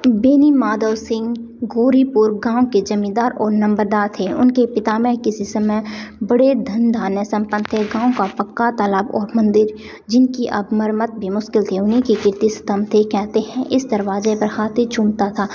बेनी माधव सिंह गौरीपुर गांव के जमींदार और नंबरदार थे। उनके पितामह किसी समय बड़े धन धान्य संपन्न थे। गांव का पक्का तालाब और मंदिर, जिनकी अब मरम्मत भी मुश्किल थी, उन्हीं के कीर्ति स्तंभ थे। कहते हैं इस दरवाजे पर हाथी चूमता था।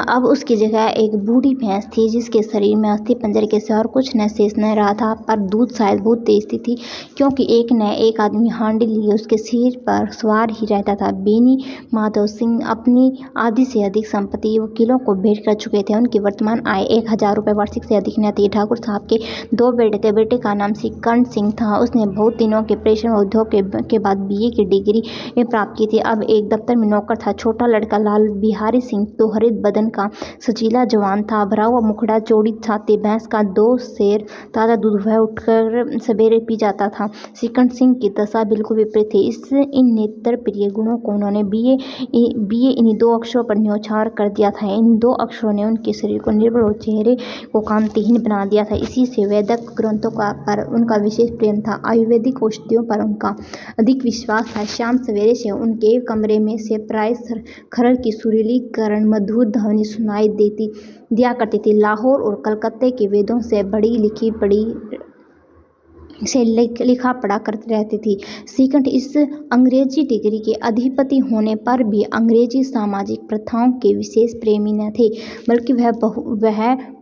अब उसकी जगह एक बूढ़ी भैंस थी, जिसके शरीर में अस्थि पंजर के सिवा और कुछ न शेष न रहा था। पर दूध शायद बहुत तेज थी, क्योंकि एक न एक आदमी हांडी लिए उसके सिर पर सवार ही रहता था। बेनी माधव सिंह अपनी आधी से अधिक संपत्ति वकीलों को भेंट कर चुके थे। उनकी वर्तमान आय 1000 रुपये वार्षिक से अधिक न थी। ठाकुर साहब के 2 बेटे थे। बेटे का नाम श्रीकंठ सिंह था। उसने बहुत दिनों के प्रेषण और उद्योग के बाद BA की डिग्री प्राप्त की थी। अब एक दफ्तर में नौकर था। छोटा लड़का लाल बिहारी सिंह तो हरित बदन का सजीला जवान था। भरा हुआ मुखड़ा, चौड़ी छाती, भैंस का 2 सेर ताज़ा दूध वह उठकर सवेरे पी जाता था। श्रीकंठ सिंह की दशा बिल्कुल विपरीत थी। इन नेत्र प्रिय गुणों को उन्होंने BA इन्हीं 2 अक्षरों पर न्यौछावर कर दिया था। इन 2 अक्षरों ने उनके शरीर को निर्बल और चेहरे को कांतिहीन बना दिया था। इसी से वैदिक ग्रंथों पर उनका विशेष प्रेम था। आयुर्वेदिक औषधियों पर उनका अधिक विश्वास था। शाम सवेरे से उनके कमरे में से प्राय खरल की सुरीली करण मधुर ध्वनि सुनाई दिया करती थी। लाहौर और कलकत्ते के वेदों से लिखा पढ़ा करती रहती थी। श्रीकंठ इस अंग्रेजी डिग्री के अधिपति होने पर भी अंग्रेजी सामाजिक प्रथाओं के विशेष प्रेमी न थे, बल्कि वह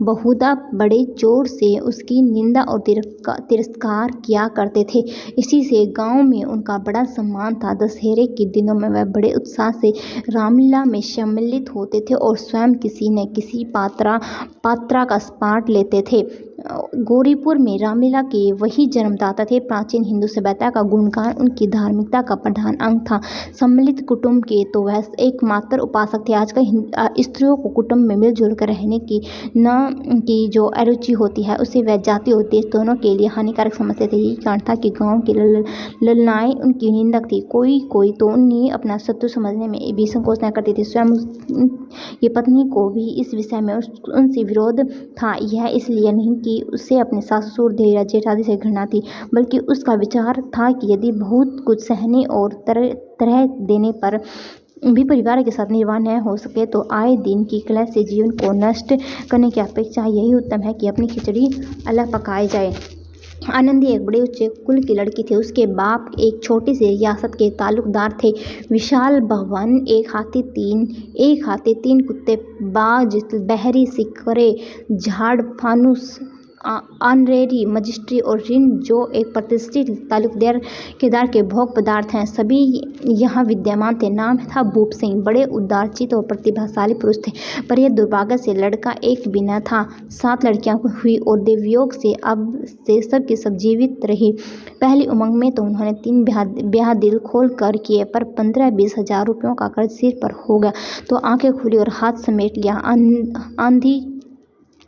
बहुधा बड़े जोर से उसकी निंदा और तिरस्कार किया करते थे। इसी से गांव में उनका बड़ा सम्मान था। दशहरे के दिनों में वह बड़े उत्साह से रामलीला में सम्मिलित होते थे और स्वयं किसी न किसी पात्रा का पाठ लेते थे। गौरीपुर में रामलीला के वही जन्मदाता थे। प्राचीन हिंदू सभ्यता का गुणगान उनकी धार्मिकता का प्रधान अंग था। सम्मिलित कुटुंब के तो वह एकमात्र उपासक थे। आजकल स्त्रियों को कुटुंब में मिलजुल कर रहने की जो अरुचि होती है, उसे वह जाति और देश दोनों के लिए हानिकारक समझते थे। यही कारण था कि गाँव की ललनाएं उनकी निंदक थी। कोई तो उन्हें अपना शत्रु समझने में भी संकोच न करती थी। स्वयं की पत्नी को भी इस विषय में उनसे विरोध था। यह इसलिए नहीं कि उसे अपने सास-ससुर या जेठानी से घृणा थी, बल्कि उसका विचार था कि यदि बहुत कुछ सहने और तरह देने पर भी परिवार के साथ निर्वाह न हो सके, तो आए दिन की कलह से जीवन को नष्ट करने की अपेक्षा यही उत्तम है कि अपनी खिचड़ी अलग पकाई जाए। आनंदी एक बड़े उच्च कुल की लड़की थी। उसके बाप एक छोटी सी रियासत के तालुकदार थे। विशाल भवन, एक हाथी, 3 कुत्ते, बाज, बहरी, सिकरे, झाड़, फानूस, ऑनरेरी मजिस्ट्री और ऋण, जो एक प्रतिष्ठित तालुकदार के भोग पदार्थ हैं, सभी यहाँ विद्यमान थे। नाम था भूप सिंह। बड़े उदारचित्त और प्रतिभाशाली पुरुष थे, पर यह दुर्भाग्य से लड़का एक भी न था। 7 लड़कियां हुई और देवयोग से अब से सब की सब जीवित रही। पहली उमंग में तो उन्होंने 3 ब्याह दिल खोल कर किए, पर 15-20 हजार रुपयों का कर्ज सिर पर हो गया तो आंखें खुली और हाथ समेट लिया।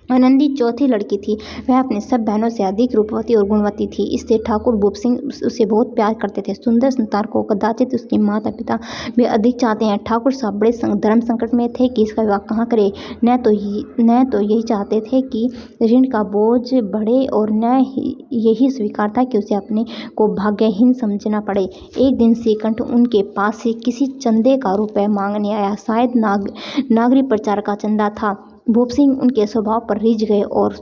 आनंदी चौथी लड़की थी। वह अपने सब बहनों से अधिक रूपवती और गुणवती थी। इससे ठाकुर भूप सिंह उसे बहुत प्यार करते थे। सुंदर संतान को कदाचित उसके माता पिता भी अधिक चाहते हैं। ठाकुर साहब बड़े धर्म संकट में थे कि इसका विवाह कहाँ करें। न तो यही चाहते थे कि ऋण का बोझ बढ़े, और न यही स्वीकार था कि उसे अपने को भाग्यहीन समझना पड़े। एक दिन श्रीकंठ उनके पास से किसी चंदे का रुपये मांगने आया। शायद नागरी प्रचार का चंदा था। भूप सिंह उनके स्वभाव पर रिझ गए और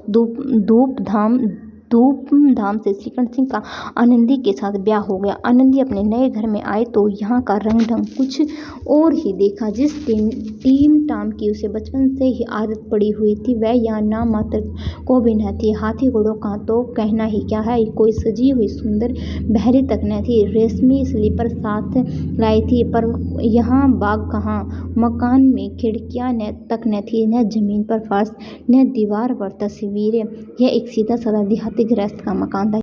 धूमधाम से श्रीकंठ सिंह का आनंदी के साथ ब्याह हो गया। आनंदी अपने नए घर में आए तो यहाँ का रंग ढंग कुछ और ही देखा। जिस टीम टाम की उसे बचपन से ही आदत पड़ी हुई थी, वह यहाँ नाम मात्र को भी न थी। हाथी घोड़ों का तो कहना ही क्या है, कोई सजी हुई सुंदर बहरी तक न थी। रेशमी स्लीपर साथ लाई थी, पर यहाँ बाग कहाँ। मकान में खिड़कियाँ तक न थी, न जमीन पर फर्श, न दीवार पर तस्वीरें। यह एक सीधा साधा देहाती गृहस्थ का मकान था।